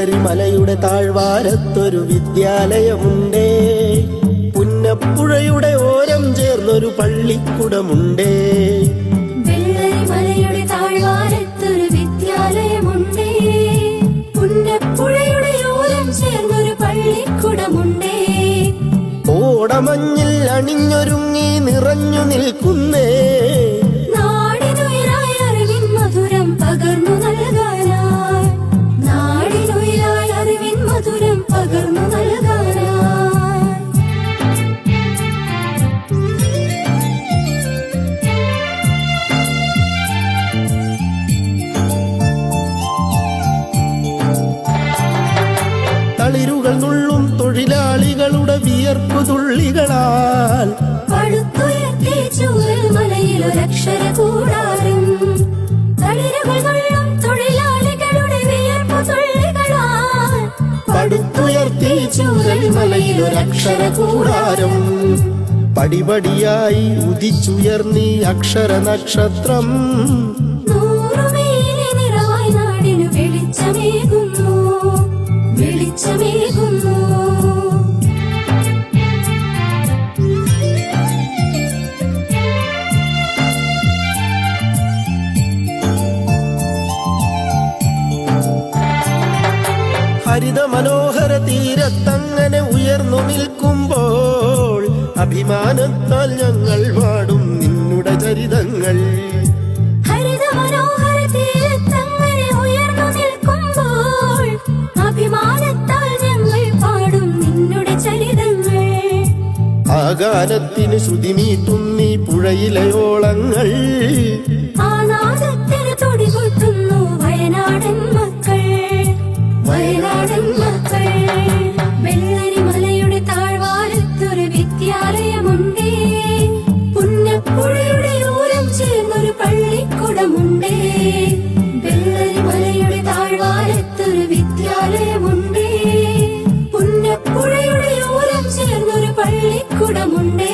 വെള്ളരിമലയുടെ താഴ്വാരത്തൊരു വിദ്യാലയമുണ്ടേ. പുന്നപ്പുഴയുടെ ഓരം ചേർന്നൊരു പള്ളിക്കുടമുണ്ടേ. വെള്ളരിമലയുടെ താഴ്വാരത്തൊരു വിദ്യാലയമുണ്ടേ. പുന്നപ്പുഴയുടെ ഓരം ചേർന്നൊരു പള്ളിക്കുടമുണ്ടേ. ഓടമഞ്ഞിൽ അണിഞ്ഞൊരുങ്ങി നിറഞ്ഞു നിൽക്കുന്നേ. നാടിനുയിരായി അറിവിൻ മധുരം പകർന്നു നൽകാനായി. നാടിനുയിരായി അറിവിൻ മധുരം പകർന്നു നൽകാനായി. തളിരുകൾ നുള്ളും തൊഴിലാളികളുടെ വിയർപ്പു തുള്ളികളാൽ പടുത്തുയർത്തി ചൂരൽമലയിലൊരക്ഷര കൂടാരം. തളിരുകൾ നുള്ളും തൊഴിലാളികളുടെ വിയർപ്പു തുള്ളികളാൽ പടുത്തുയർത്തി ചൂരൽമലയിലൊരക്ഷര കൂടാരം. പടിപടിയായി ഉദിച്ചുയർന്നീ അക്ഷര നക്ഷത്രം. നൂറുമേനി നിറവായി നാടിനു വെളിച്ചമേകുന്നു, വെളിച്ചമേകുന്നു. ഹരിത മനോഹര തീരത്തങ്ങനെ ഉയർന്നു നിൽക്കുമ്പോൾ അഭിമാനത്താൽ ഞങ്ങൾ പാടും നിന്നുടെ ചരിതങ്ങൾ. ഹരിത മനോഹര തീരത്തങ്ങനെ ഉയർന്നു നിൽക്കുമ്പോൾ അഭിമാനത്താൽ ഞങ്ങൾ പാടും നിന്നുടെ ചരിതങ്ങൾ. ആ ഗാനത്തിന് ശ്രുതിമീട്ടും നീ പുഴയിലെ ഓളങ്ങൾ. ആ നാദത്തിന് തുടികൊട്ടുന്നു വയനാടൻ മക്കൾ, വയനാടൻ മക്കൾ. വെള്ളരിമലയുടെ താഴ്വാരത്തൊരു വിദ്യാലയമുണ്ടേ. പുന്നപ്പുഴയുടെ ഓരം ചേർന്നൊരു പള്ളിക്കുടമുണ്ടേ. വെള്ളരിമലയുടെ താഴ്വാരത്തൊരു വിദ്യാലയമുണ്ടേ. പുന്നപ്പുഴയുടെ ഓരം ചേർന്നൊരു പള്ളിക്കുടമുണ്ടേ.